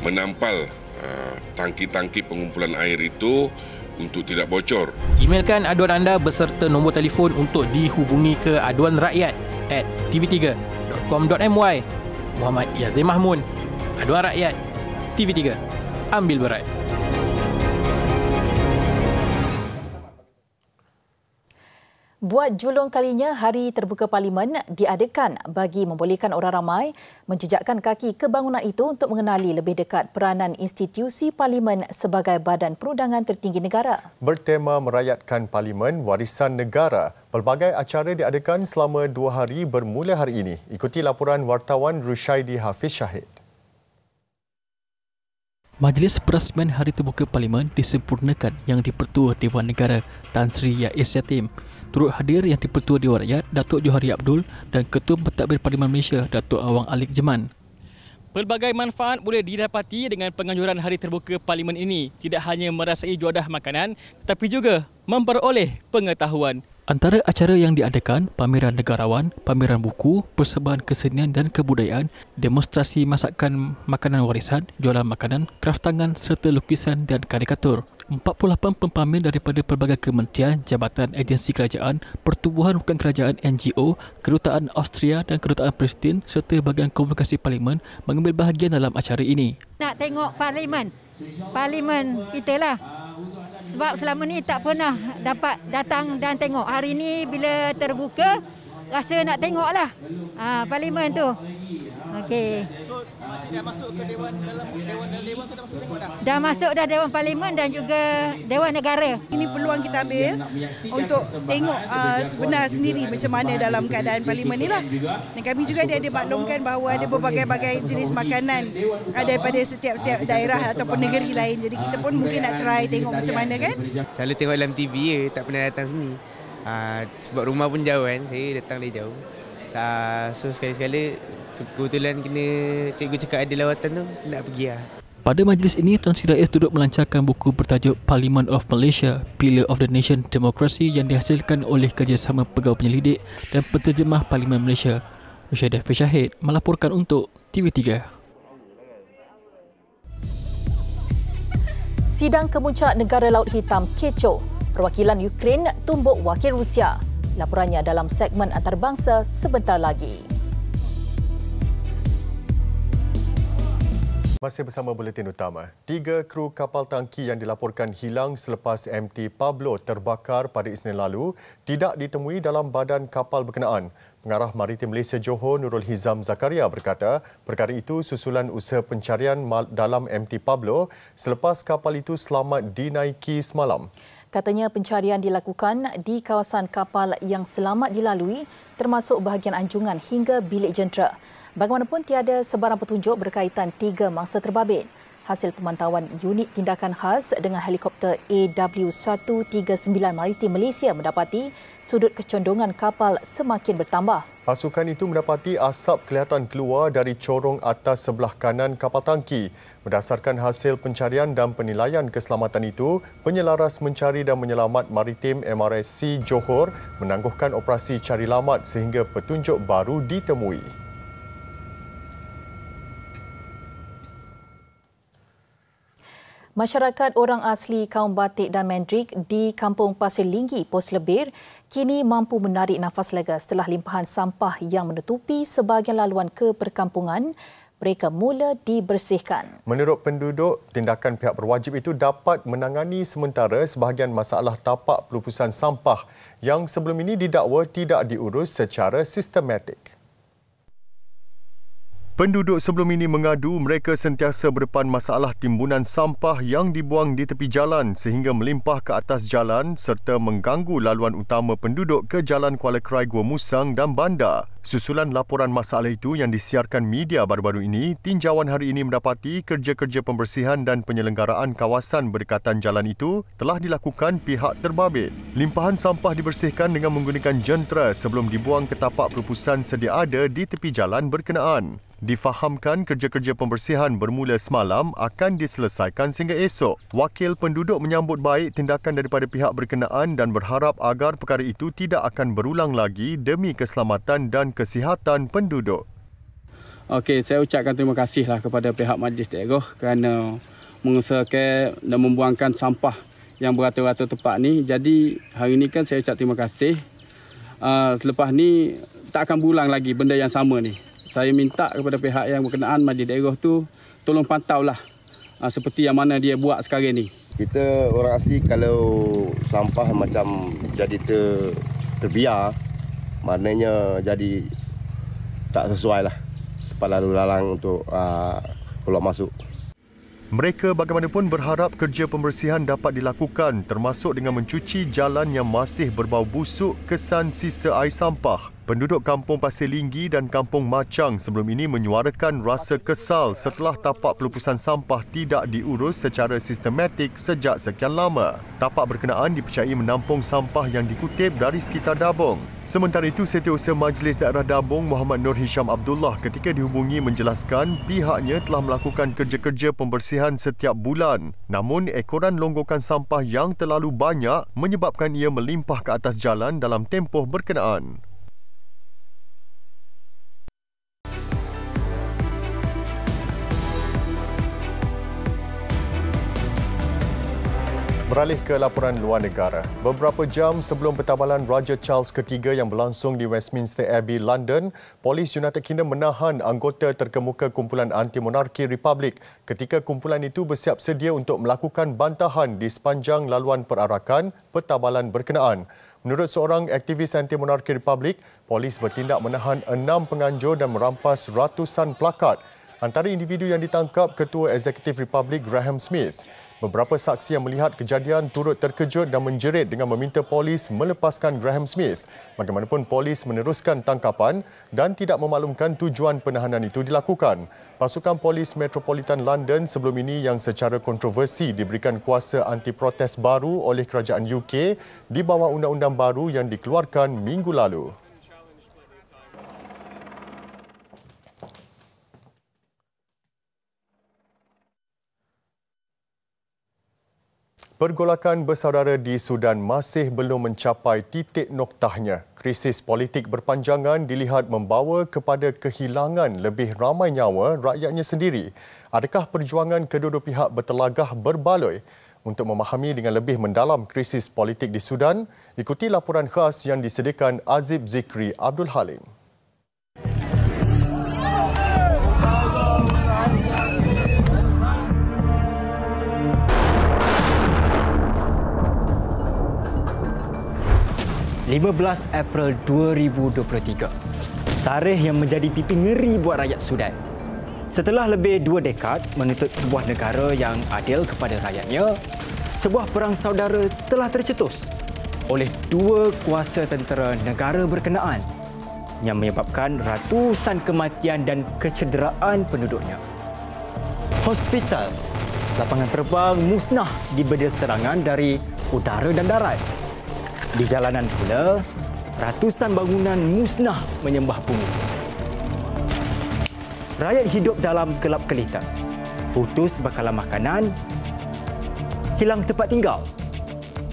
menampal tangki-tangki pengumpulan air itu untuk tidak bocor. Emailkan aduan anda beserta nombor telefon untuk dihubungi ke aduanrakyat@tv3.com.my. Muhammad Yazim Mahmud, Aduan Rakyat, TV3, ambil berat. Buat julung kalinya, Hari Terbuka Parlimen diadakan bagi membolehkan orang ramai menjejakkan kaki ke bangunan itu untuk mengenali lebih dekat peranan institusi Parlimen sebagai badan perundangan tertinggi negara. Bertema merayatkan Parlimen Warisan Negara, pelbagai acara diadakan selama 2 hari bermula hari ini. Ikuti laporan wartawan Rushaidi Hafiz Syahid. Majlis Perasmian Hari Terbuka Parlimen disempurnakan yang di-Pertua Dewan Negara Tan Sri Yais Yatim. Turut hadir yang di-Pertua Dewan Rakyat Datuk Johari Abdul dan Ketua Pentadbir Parlimen Malaysia Datuk Awang Alik Jeman. Pelbagai manfaat boleh didapati dengan penganjuran Hari Terbuka Parlimen ini. Tidak hanya merasai juadah makanan tetapi juga memperoleh pengetahuan. Antara acara yang diadakan, pameran negarawan, pameran buku, persembahan kesenian dan kebudayaan, demonstrasi masakan makanan warisan, jualan makanan, kraft tangan serta lukisan dan karikatur. 48 pempamer daripada pelbagai kementerian, jabatan, agensi kerajaan, pertubuhan bukan kerajaan NGO, Kedutaan Austria dan Kedutaan Palestin serta bahagian komunikasi Parlimen mengambil bahagian dalam acara ini. Nak tengok Parlimen kita lah. Sebab selama ni tak pernah dapat datang dan tengok. Hari ni bila terbuka, rasa nak tengok lah Parlimen tu. Okey. So, Makcik dah masuk ke Dewan kita masuk tengok dah? Dah masuk dah Dewan Parlimen dan juga Dewan Negara. Ini peluang kita ambil untuk tengok sebenar sendiri macam mana dalam keadaan Parlimen ni lah. Dan kami juga dia maklumkan bahawa ada berbagai-bagai jenis makanan daripada setiap daerah ataupun negeri lain. Jadi kita pun mungkin nak try tengok macam mana kan. Selalu tengok dalam TV je, tak pernah datang sini. Sebab rumah pun jauh kan, saya datang dari jauh. So sekali-sekala kebetulan kena cikgu cakap ada lawatan tu, nak pergi lah. Pada majlis ini, Tan Sri Rais turut melancarkan buku bertajuk Parliament of Malaysia, Pillar of the Nation Democracy yang dihasilkan oleh kerjasama pegawai penyelidik dan penterjemah Parlimen Malaysia. Rushaidi Hafiz Syahid melaporkan untuk TV3. Sidang Kemuncak Negara Laut Hitam kecoh. Perwakilan Ukraine tumbuk wakil Rusia. Laporannya dalam segmen antarabangsa sebentar lagi. Masih bersama Buletin Utama. 3 kru kapal tangki yang dilaporkan hilang selepas MT Pablo terbakar pada Isnin lalu tidak ditemui dalam badan kapal berkenaan. Pengarah Maritim Malaysia Johor Nurul Hizam Zakaria berkata, perkara itu susulan usaha pencarian dalam MT Pablo selepas kapal itu selamat dinaiki semalam. Katanya pencarian dilakukan di kawasan kapal yang selamat dilalui termasuk bahagian anjungan hingga bilik jentera. Bagaimanapun tiada sebarang petunjuk berkaitan 3 mangsa terbabit. Hasil pemantauan unit tindakan khas dengan helikopter AW139 Maritim Malaysia mendapati sudut kecondongan kapal semakin bertambah. Pasukan itu mendapati asap kelihatan keluar dari corong atas sebelah kanan kapal tangki. Berdasarkan hasil pencarian dan penilaian keselamatan itu, Penyelaras Mencari dan Menyelamat Maritim MRSC Johor menangguhkan operasi cari lamat sehingga petunjuk baru ditemui. Masyarakat orang asli kaum Batik dan Mandrik di Kampung Pasir Linggi, Pos Lebir kini mampu menarik nafas lega setelah limpahan sampah yang menutupi sebahagian laluan ke perkampungan mereka mula dibersihkan. Menurut penduduk, tindakan pihak berwajib itu dapat menangani sementara sebahagian masalah tapak pelupusan sampah yang sebelum ini didakwa tidak diurus secara sistematik. Penduduk sebelum ini mengadu mereka sentiasa berdepan masalah timbunan sampah yang dibuang di tepi jalan sehingga melimpah ke atas jalan serta mengganggu laluan utama penduduk ke Jalan Kuala Krai, Gua Musang dan bandar. Susulan laporan masalah itu yang disiarkan media baru-baru ini, tinjauan hari ini mendapati kerja-kerja pembersihan dan penyelenggaraan kawasan berdekatan jalan itu telah dilakukan pihak terbabit. Limpahan sampah dibersihkan dengan menggunakan jentera sebelum dibuang ke tapak perupusan sedia ada di tepi jalan berkenaan. Difahamkan kerja-kerja pembersihan bermula semalam akan diselesaikan sehingga esok. Wakil penduduk menyambut baik tindakan daripada pihak berkenaan dan berharap agar perkara itu tidak akan berulang lagi demi keselamatan dan kesihatan penduduk. Okey, saya ucapkan terima kasihlah kepada pihak Majlis Daerah kerana mengusahakan dan membuangkan sampah yang beratur-atur tepat ni. Jadi hari ini kan saya ucap terima kasih. Selepas ni tak akan berulang lagi benda yang sama ni. Saya minta kepada pihak yang berkenaan Majlis Daerah tu tolong pantaulah seperti yang mana dia buat sekarang ni. Kita orang asli kalau sampah macam jadi terbiar, maknanya jadi tak sesuai lah tempat lalu lalang untuk keluar masuk. Mereka bagaimanapun berharap kerja pembersihan dapat dilakukan termasuk dengan mencuci jalan yang masih berbau busuk kesan sisa air sampah. Penduduk Kampung Pasir Linggi dan Kampung Macang sebelum ini menyuarakan rasa kesal setelah tapak pelupusan sampah tidak diurus secara sistematik sejak sekian lama. Tapak berkenaan dipercayai menampung sampah yang dikutip dari sekitar Dabong. Sementara itu, Setiausaha Majlis Daerah Dabong Muhammad Nur Hisham Abdullah ketika dihubungi menjelaskan pihaknya telah melakukan kerja-kerja pembersihan setiap bulan. Namun, ekoran longgokan sampah yang terlalu banyak menyebabkan ia melimpah ke atas jalan dalam tempoh berkenaan. Beralih ke laporan luar negara. Beberapa jam sebelum pertabalan Raja Charles III yang berlangsung di Westminster Abbey, London, Polis United Kingdom menahan anggota terkemuka kumpulan anti-monarki Republik ketika kumpulan itu bersiap sedia untuk melakukan bantahan di sepanjang laluan perarakan pertabalan berkenaan. Menurut seorang aktivis anti-monarki Republik, polis bertindak menahan 6 penganjur dan merampas ratusan plakat. Antara individu yang ditangkap Ketua Eksekutif Republik Graham Smith. Beberapa saksi yang melihat kejadian turut terkejut dan menjerit dengan meminta polis melepaskan Graham Smith. Bagaimanapun polis meneruskan tangkapan dan tidak memaklumkan tujuan penahanan itu dilakukan. Pasukan Polis Metropolitan London sebelum ini yang secara kontroversi diberikan kuasa anti-protes baru oleh kerajaan UK di bawah undang-undang baru yang dikeluarkan minggu lalu. Pergolakan bersaudara di Sudan masih belum mencapai titik noktahnya. Krisis politik berpanjangan dilihat membawa kepada kehilangan lebih ramai nyawa rakyatnya sendiri. Adakah perjuangan kedua-dua pihak bertelagah berbaloi? Untuk memahami dengan lebih mendalam krisis politik di Sudan, ikuti laporan khas yang disediakan Azib Zikri Abdul Halim. April 2023. Tarikh yang menjadi pipi ngeri buat rakyat Sudan. Setelah lebih 2 dekad menuntut sebuah negara yang adil kepada rakyatnya, sebuah perang saudara telah tercetus oleh 2 kuasa tentera negara berkenaan yang menyebabkan ratusan kematian dan kecederaan penduduknya. Hospital, lapangan terbang musnah dibedil serangan dari udara dan darat. Di jalanan pula, ratusan bangunan musnah menyembah bumi. Rakyat hidup dalam gelap gelita, putus bekalan makanan, hilang tempat tinggal.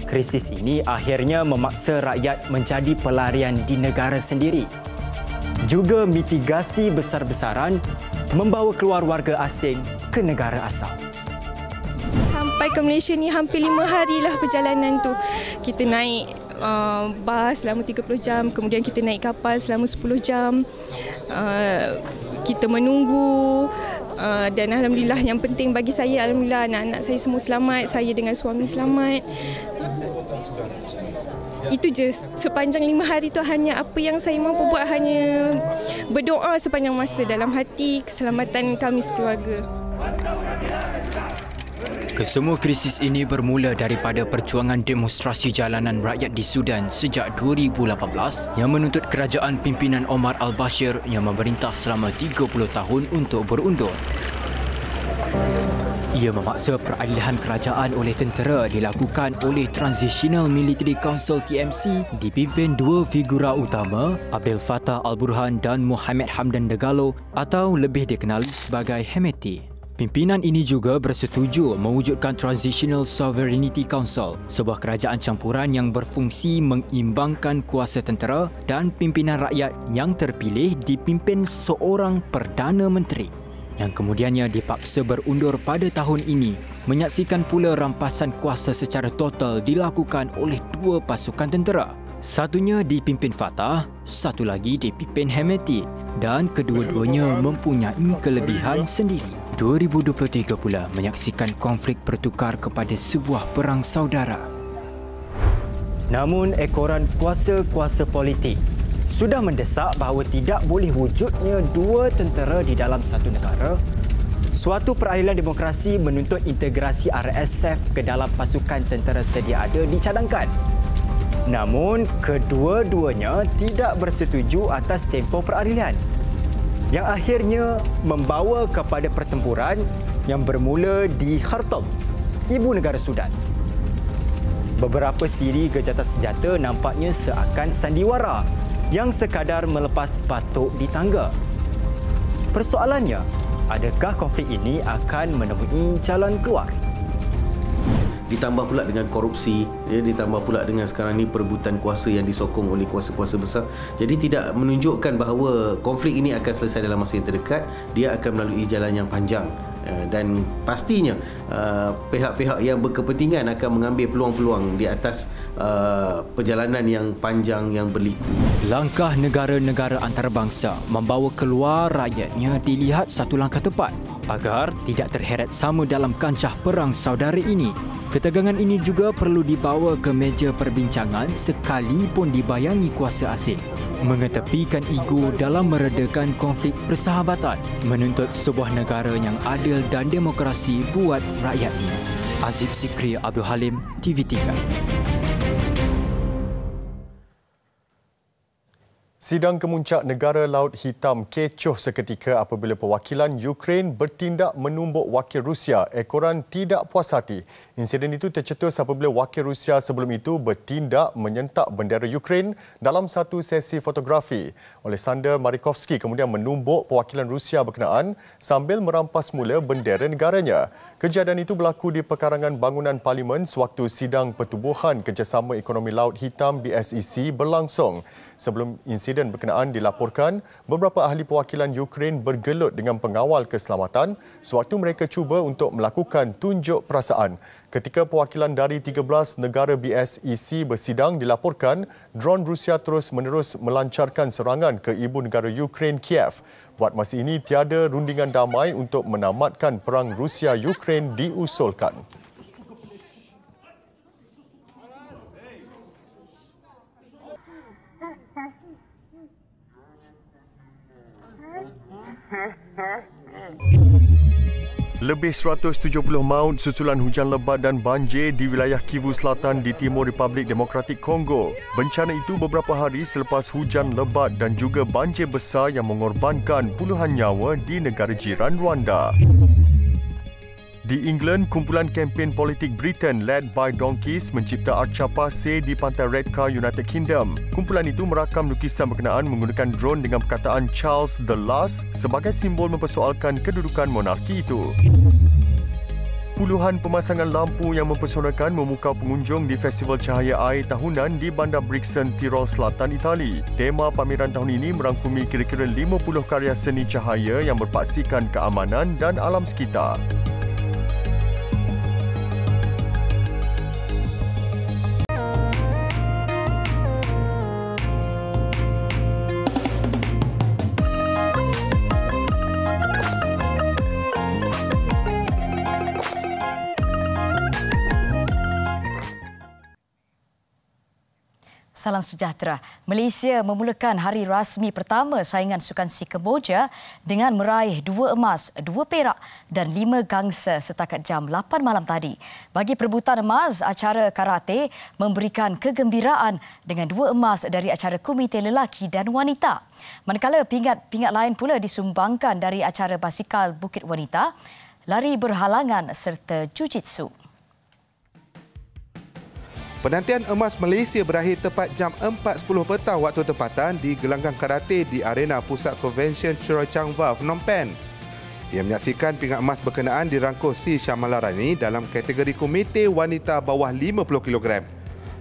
Krisis ini akhirnya memaksa rakyat menjadi pelarian di negara sendiri. Juga mitigasi besar-besaran membawa keluar warga asing ke negara asal. Sampai ke Malaysia ni hampir 5 harilah perjalanan tu. Kita naik bas selama 30 jam, kemudian kita naik kapal selama 10 jam. Kita menunggu dan alhamdulillah yang penting bagi saya, alhamdulillah anak-anak saya semua selamat, saya dengan suami selamat. Itu je, sepanjang 5 hari tu hanya apa yang saya mampu buat, hanya berdoa sepanjang masa dalam hati keselamatan kami sekeluarga. Kesemua krisis ini bermula daripada perjuangan demonstrasi jalanan rakyat di Sudan sejak 2018 yang menuntut kerajaan pimpinan Omar al-Bashir yang memerintah selama 30 tahun untuk berundur. Ia memaksa peralihan kerajaan oleh tentera dilakukan oleh Transitional Military Council TMC dipimpin dua figura utama, Abdel Fattah al-Burhan dan Mohamed Hamdan Dagalo atau lebih dikenali sebagai Hemeti. Pimpinan ini juga bersetuju mewujudkan Transitional Sovereignty Council, sebuah kerajaan campuran yang berfungsi mengimbangkan kuasa tentera dan pimpinan rakyat yang terpilih dipimpin seorang Perdana Menteri, yang kemudiannya dipaksa berundur pada tahun ini, menyaksikan pula rampasan kuasa secara total dilakukan oleh dua pasukan tentera. Satunya dipimpin Fattah, satu lagi dipimpin Hemeti, dan kedua-duanya mempunyai kelebihan sendiri. 2023 pula menyaksikan konflik bertukar kepada sebuah perang saudara. Namun ekoran kuasa-kuasa politik sudah mendesak bahawa tidak boleh wujudnya dua tentera di dalam satu negara. Suatu peralihan demokrasi menuntut integrasi RSF ke dalam pasukan tentera sedia ada dicadangkan. Namun kedua-duanya tidak bersetuju atas tempoh peralihan, yang akhirnya membawa kepada pertempuran yang bermula di Khartoum, ibu negara Sudan. Beberapa siri gejatan senjata nampaknya seakan sandiwara yang sekadar melepas batuk di tangga. Persoalannya, adakah konflik ini akan menemui jalan keluar? Ditambah pula dengan korupsi, ditambah pula dengan sekarang ni perebutan kuasa yang disokong oleh kuasa-kuasa besar. Jadi tidak menunjukkan bahawa konflik ini akan selesai dalam masa yang terdekat. Dia akan melalui jalan yang panjang. Dan pastinya pihak-pihak yang berkepentingan akan mengambil peluang-peluang di atas perjalanan yang panjang yang berliku. Langkah negara-negara antarabangsa membawa keluar rakyatnya dilihat satu langkah tepat agar tidak terheret sama dalam kancah perang saudara ini. Ketegangan ini juga perlu dibawa ke meja perbincangan sekalipun dibayangi kuasa asing, mengetepikan ego dalam meredakan konflik persahabatan, menuntut sebuah negara yang adil dan demokrasi buat rakyatnya. Azif Sikri Abdul Halim, TV3. Sidang Kemuncak Negara Laut Hitam kecoh seketika apabila perwakilan Ukraine bertindak menumbuk wakil Rusia. Ekoran tidak puas hati. Insiden itu tercetus apabila wakil Rusia sebelum itu bertindak menyentak bendera Ukraine dalam satu sesi fotografi. Alexander Marikovsky kemudian menumbuk perwakilan Rusia berkenaan sambil merampas mula bendera negaranya. Kejadian itu berlaku di pekarangan bangunan Parlimen sewaktu sidang Pertubuhan Kerjasama Ekonomi Laut Hitam BSEC berlangsung. Sebelum insiden berkenaan dilaporkan, beberapa ahli perwakilan Ukraine bergelut dengan pengawal keselamatan sewaktu mereka cuba untuk melakukan tunjuk perasaan. Ketika perwakilan dari 13 negara BSEC bersidang, dilaporkan dron Rusia terus-menerus melancarkan serangan ke ibu negara Ukraine, Kiev. Buat masa ini, tiada rundingan damai untuk menamatkan perang Rusia-Ukraine diusulkan. Lebih 170 maut susulan hujan lebat dan banjir di wilayah Kivu Selatan di Timur Republik Demokratik Kongo. Bencana itu beberapa hari selepas hujan lebat dan juga banjir besar yang mengorbankan puluhan nyawa di negara jiran Rwanda. Di England, kumpulan kempen politik Britain led by Donkeys mencipta arca pasir di pantai Redcar, United Kingdom. Kumpulan itu merakam lukisan berkenaan menggunakan drone dengan perkataan Charles the Last sebagai simbol mempersoalkan kedudukan monarki itu. Puluhan pemasangan lampu yang mempesonakan memukau pengunjung di Festival Cahaya Air tahunan di Bandar Brixton, Tirol Selatan, Itali. Tema pameran tahun ini merangkumi kira-kira 50 karya seni cahaya yang berpaksikan keamanan dan alam sekitar. Salam sejahtera. Malaysia memulakan hari rasmi pertama saingan sukan si Kemboja dengan meraih 2 emas, 2 perak dan 5 gangsa setakat jam 8 malam tadi. Bagi perebutan emas, acara karate memberikan kegembiraan dengan 2 emas dari acara komite lelaki dan wanita. Manakala pingat-pingat lain pula disumbangkan dari acara basikal Bukit Wanita, lari berhalangan serta jujitsu. Penantian emas Malaysia berakhir tepat jam 4.10 petang waktu tempatan di gelanggang karate di Arena Pusat Konvensyen Choi Chang Va, Phnom Penh. Ia menyaksikan pingat emas berkenaan dirangkul si Syamalarani dalam kategori komite wanita bawah 50 kg.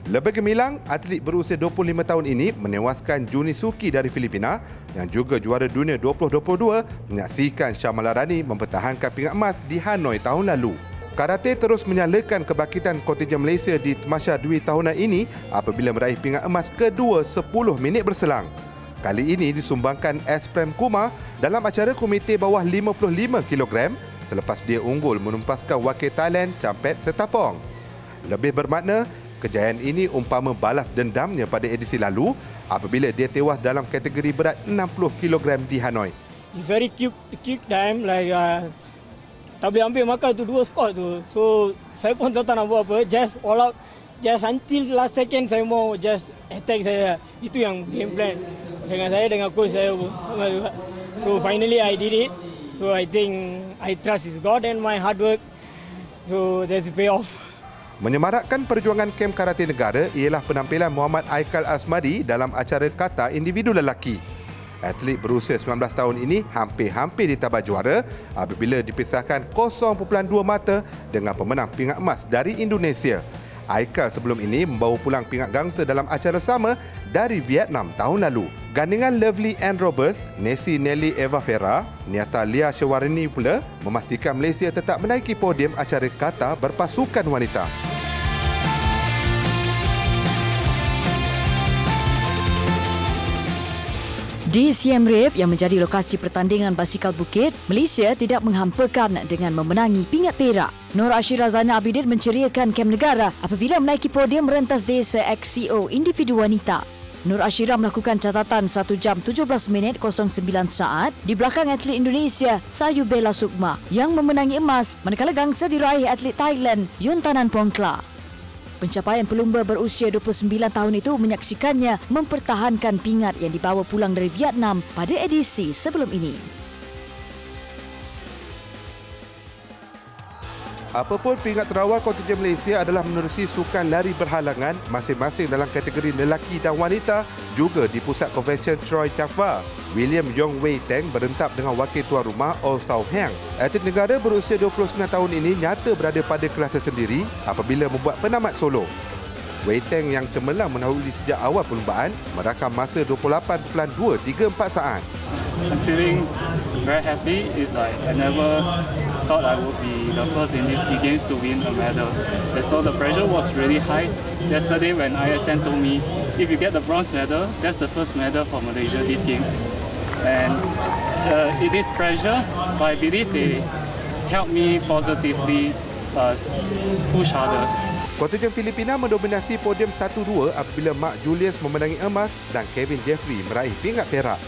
Lebih gemilang, atlet berusia 25 tahun ini menewaskan Juni Suki dari Filipina yang juga juara dunia 2022 menyaksikan Syamalarani mempertahankan pingat emas di Hanoi tahun lalu. Karate terus menyalakan kebangkitan kontingen Malaysia di Tamasya Dwi tahunan ini apabila meraih pingat emas kedua 10 minit berselang. Kali ini disumbangkan S. Prem Kumar dalam acara komite bawah 55 kg selepas dia unggul menumpaskan wakil Thailand Champet Setapong. Lebih bermakna, kejayaan ini umpama balas dendamnya pada edisi lalu apabila dia tewas dalam kategori berat 60 kg di Hanoi. It's very quick time tapi ambil makan tu 2 skor tu. So saya pun tak nak buat apa. Just all out. Just until last second saya mau just attack saya. Itu yang game plan. Dengan saya, dengan coach saya pun sama juga. So finally I did it. So I think I trust is God and my hard work. So that's the payoff. Menyemarakkan perjuangan kem karate negara ialah penampilan Muhammad Aikal Asmadi dalam acara kata individu lelaki. Atlet berusia 19 tahun ini hampir-hampir ditabar juara apabila dipisahkan 0.2 mata dengan pemenang pingat emas dari Indonesia. Aikal sebelum ini membawa pulang pingat gangsa dalam acara sama dari Vietnam tahun lalu. Gandingan Lovely Ann Roberts, Nessie Nelly Eva Farah, Niata Lia Syawarini pula memastikan Malaysia tetap menaiki podium acara kata berpasukan wanita. Di Siem Reap yang menjadi lokasi pertandingan basikal bukit, Malaysia tidak menghampakan dengan memenangi pingat perak. Nur Ashira Zainal Abidin menceriakan kem negara apabila menaiki podium rentas desa XCO individu wanita. Nur Ashira melakukan catatan 1 jam 17 minit 09 saat di belakang atlet Indonesia Sayu Bella Sukma yang memenangi emas manakala gangsa diraih atlet Thailand Yuntanan Pongkla. Pencapaian pelumba berusia 29 tahun itu menyaksikannya mempertahankan pingat yang dibawa pulang dari Vietnam pada edisi sebelum ini. Apapun pingat terawal kontingen Malaysia adalah menerusi sukan lari berhalangan masing-masing dalam kategori lelaki dan wanita juga di Pusat Konvensyen Choi Chang Va. William Yong Wei Teng berentap dengan wakil tuan rumah Ol Sau Hang. Atlet negara berusia 29 tahun ini nyata berada pada kelas tersendiri apabila membuat penamat solo. Wei Teng yang cemerlang mendahului sejak awal perlumbaan merakam masa 28.234 saat. I'm feeling very happy. It's like I never thought I would be the first in these SEA Games to win a medal. And so the pressure was really high. Yesterday when ISN told me, if you get the bronze medal, that's the first medal for Malaysia this game. And it is pressure, but I believe they helped me positively push harder. Kontingen Filipina mendominasi podium 1-2 apabila Mark Julius memenangi emas dan Kevin Jeffrey meraih pingat perak.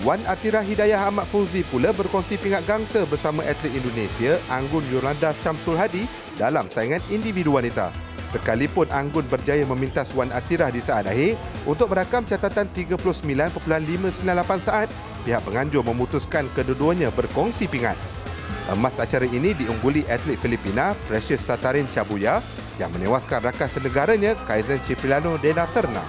Wan Atira Hidayah Ahmad Fauzi pula berkongsi pingat gangsa bersama atlet Indonesia Anggun Yolanda Syamsul Hadi dalam saingan individu wanita. Sekalipun Anggun berjaya memintas Wan Atira di saat akhir untuk merakam catatan 39.598 saat, pihak penganjur memutuskan kedua-duanya berkongsi pingat. Emas acara ini diungguli atlet Filipina Precious Satarin Chabuya yang menewaskan rakan senegaranya Kaizen Cipriano Dena Serna.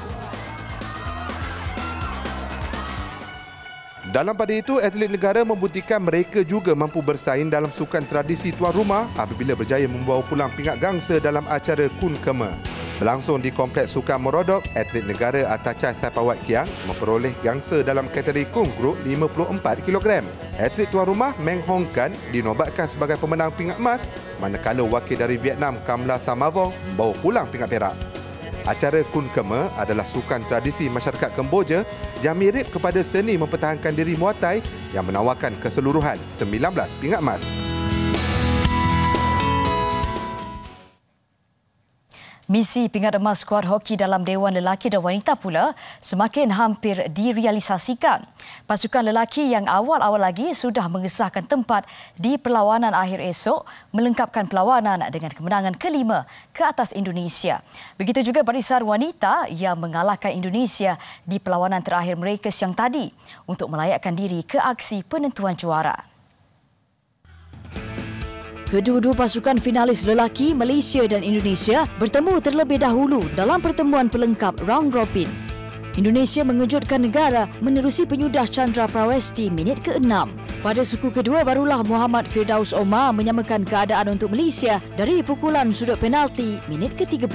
Dalam pada itu, atlet negara membuktikan mereka juga mampu bersaing dalam sukan tradisi tuan rumah apabila berjaya membawa pulang pingat gangsa dalam acara Kun Kema. Berlangsung di Kompleks Sukan Morodok, atlet negara Atachai Saipawat Kiang memperoleh gangsa dalam kategori Kung Group 54 kg. Atlet tuan rumah Meng Hong Kan dinobatkan sebagai pemenang pingat emas, manakala wakil dari Vietnam Kamla Samavong membawa pulang pingat perak. Acara Kun Kema adalah sukan tradisi masyarakat Kemboja yang mirip kepada seni mempertahankan diri Muay Thai yang menawarkan keseluruhan 19 pingat emas. Misi pingat emas skuad hoki dalam Dewan Lelaki dan Wanita pula semakin hampir direalisasikan. Pasukan lelaki yang awal-awal lagi sudah mengesahkan tempat di perlawanan akhir esok melengkapkan perlawanan dengan kemenangan kelima ke atas Indonesia. Begitu juga barisan wanita yang mengalahkan Indonesia di perlawanan terakhir mereka siang tadi untuk melayakkan diri ke aksi penentuan juara. Kedua-dua pasukan finalis lelaki Malaysia dan Indonesia bertemu terlebih dahulu dalam pertemuan pelengkap round robin. Indonesia mengejutkan negara menerusi penyudah Chandra Prawesti minit ke-6. Pada suku kedua barulah Muhammad Firdaus Omar menyamakan keadaan untuk Malaysia dari pukulan sudut penalti minit ke-13.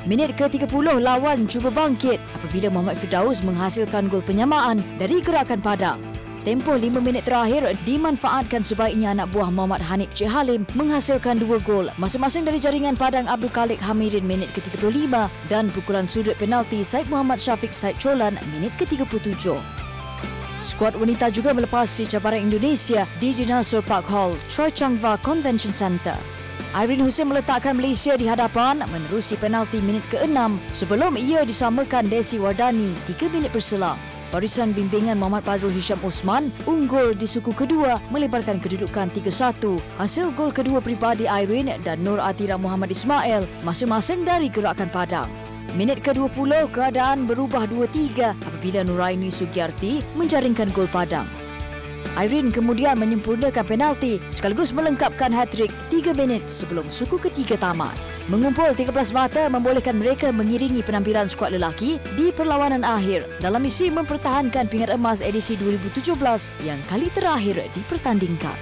Minit ke-30 lawan cuba bangkit apabila Muhammad Firdaus menghasilkan gol penyamaan dari gerakan padang. Tempoh 5 minit terakhir dimanfaatkan sebaiknya anak buah Muhammad Hanif Cik Halim menghasilkan 2 gol masing-masing dari jaringan padang Abdul Khalik Hamidin minit ke-35 dan pukulan sudut penalti Syed Muhammad Syafiq Syed Cholan minit ke-37. Skuad wanita juga melepasi cabaran Indonesia di Dinosaur Park Hall, Choi Chang Va Convention Centre. Irene Hussein meletakkan Malaysia di hadapan menerusi penalti minit ke-6 sebelum ia disamakan Desi Wardani 3 minit berselang. Barisan bimbingan Muhammad Badrul Hisham Osman unggul di suku kedua melebarkan kedudukan 3-1 hasil gol kedua pribadi Irene dan Nur Atira Muhammad Ismail masing-masing dari gerakan padang. Minit ke-20 keadaan berubah 2-3 apabila Nuraini Sugiyarti menjaringkan gol padang. Irene kemudian menyempurnakan penalti sekaligus melengkapkan hat-trick 3 minit sebelum suku ketiga tamat. Mengumpul 13 mata membolehkan mereka mengiringi penampilan skuad lelaki di perlawanan akhir dalam misi mempertahankan pingat emas edisi 2017 yang kali terakhir dipertandingkan.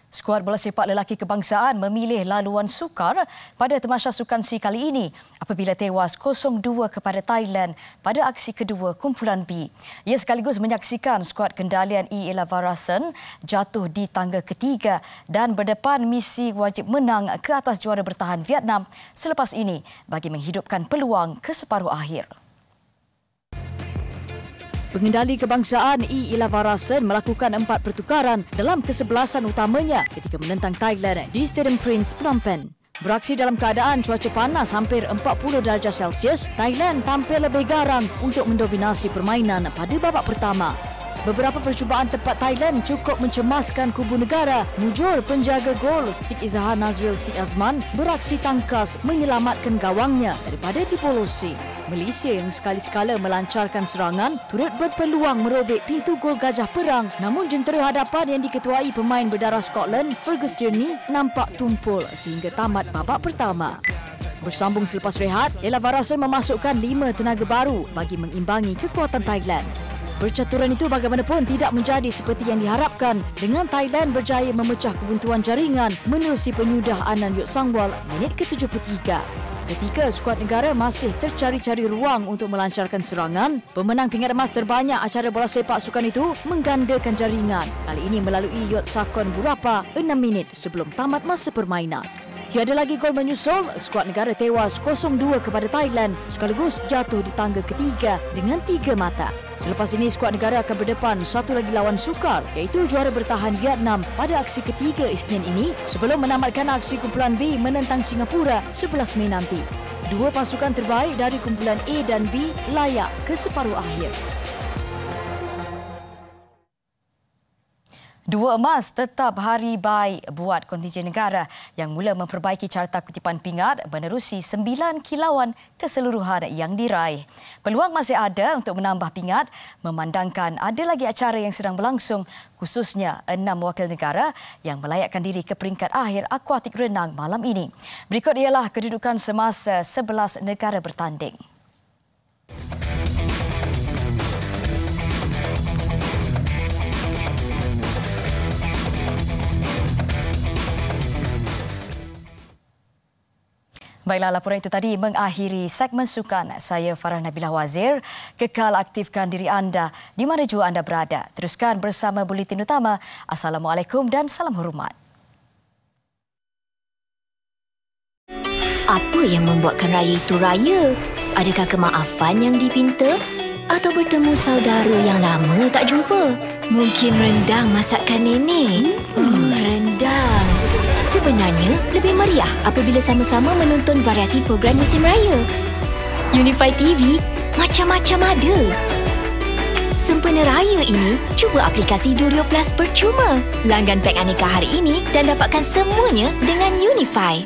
Skuad bola sepak lelaki kebangsaan memilih laluan sukar pada Tamasya Sukan C kali ini apabila tewas 0-2 kepada Thailand pada aksi kedua kumpulan B. Ia sekaligus menyaksikan skuad kendalian E. Elavarasan jatuh di tangga ketiga dan berdepan misi wajib menang ke atas juara bertahan Vietnam selepas ini bagi menghidupkan peluang ke separuh akhir. Pengendali kebangsaan E. Elavarasan melakukan 4 pertukaran dalam kesebelasan utamanya ketika menentang Thailand di Stadium Prince Phnom Penh. Beraksi dalam keadaan cuaca panas hampir 40 darjah Celsius, Thailand tampil lebih garang untuk mendominasi permainan pada babak pertama. Beberapa percubaan tempat Thailand cukup mencemaskan kubu negara. Mujur penjaga gol Sik Izhar Nazril Sik Azman beraksi tangkas menyelamatkan gawangnya daripada dipolosi. Malaysia yang sekali-sekala melancarkan serangan turut berpeluang merobek pintu gol Gajah Perang, namun jentera hadapan yang diketuai pemain berdarah Scotland Fergus Tierney nampak tumpul sehingga tamat babak pertama. Bersambung selepas rehat, Elavarasan memasukkan 5 tenaga baru bagi mengimbangi kekuatan Thailand. Percaturan itu bagaimanapun tidak menjadi seperti yang diharapkan dengan Thailand berjaya memecah kebuntuan jaringan menerusi penyudah Anand Yoksangwal minit ke-73. Ketika skuad negara masih tercari-cari ruang untuk melancarkan serangan, pemenang pingat emas terbanyak acara bola sepak sukan itu menggandakan jaringan. Kali ini melalui Yot Sakon Burapa 6 minit sebelum tamat masa permainan. Tiada lagi gol menyusul, skuad negara tewas 0-2 kepada Thailand sekaligus jatuh di tangga ketiga dengan 3 mata. Selepas ini, skuad negara akan berdepan satu lagi lawan sukar iaitu juara bertahan Vietnam pada aksi ketiga Isnin ini sebelum menamatkan aksi kumpulan B menentang Singapura 11 Mei nanti. 2 pasukan terbaik dari kumpulan A dan B layak ke separuh akhir. 2 emas tetap hari baik buat kontingen negara yang mula memperbaiki carta kutipan pingat menerusi 9 kilauan keseluruhan yang diraih. Peluang masih ada untuk menambah pingat memandangkan ada lagi acara yang sedang berlangsung khususnya 6 wakil negara yang melayakkan diri ke peringkat akhir akuatik renang malam ini. Berikut ialah kedudukan semasa 11 negara bertanding. Baiklah, laporan itu tadi mengakhiri segmen sukan. Saya Farah Nabilah Wazir. Kekal aktifkan diri anda di mana jua anda berada. Teruskan bersama Buletin Utama. Assalamualaikum dan salam hormat. Apa yang membuatkan raya itu raya? Adakah kemaafan yang dipinta? Atau bertemu saudara yang lama tak jumpa? Mungkin rendang masakan nenek? Rendang. sebenarnya lebih meriah apabila sama-sama menonton variasi program musim raya. Unify TV macam-macam ada. Sempena raya ini, cuba aplikasi Durio Plus percuma. Langgan pack aneka hari ini dan dapatkan semuanya dengan Unify.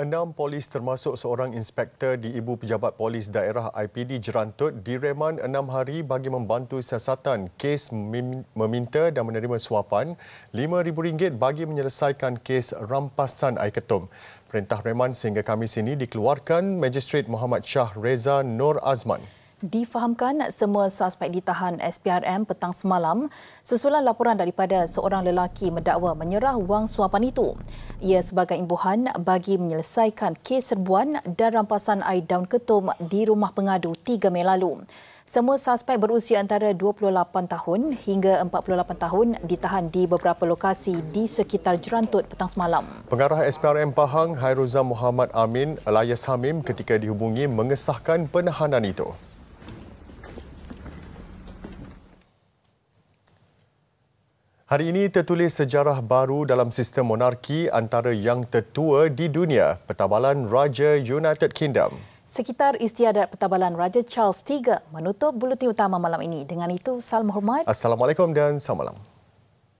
Enam polis termasuk seorang inspektor di Ibu Pejabat Polis Daerah IPD Jerantut direman 6 hari bagi membantu siasatan kes meminta dan menerima suapan RM5,000 bagi menyelesaikan kes rampasan air ketum. Perintah reman sehingga Khamis ini dikeluarkan Magistrate Muhammad Shah Reza Nur Azman. Difahamkan semua suspek ditahan SPRM petang semalam susulan laporan daripada seorang lelaki mendakwa menyerah wang suapan itu. Ia sebagai imbuhan bagi menyelesaikan kes serbuan dan rampasan air daun ketum di rumah pengadu 3 Mei lalu. Semua suspek berusia antara 28 tahun hingga 48 tahun ditahan di beberapa lokasi di sekitar Jerantut petang semalam. Pengarah SPRM Pahang Hairuza Muhammad Amin Elias Hamim ketika dihubungi mengesahkan penahanan itu. Hari ini tertulis sejarah baru dalam sistem monarki antara yang tertua di dunia, Pertabalan Raja United Kingdom. Sekitar istiadat Pertabalan Raja Charles III menutup buletin utama malam ini. Dengan itu, salam hormat. Assalamualaikum dan selamat malam.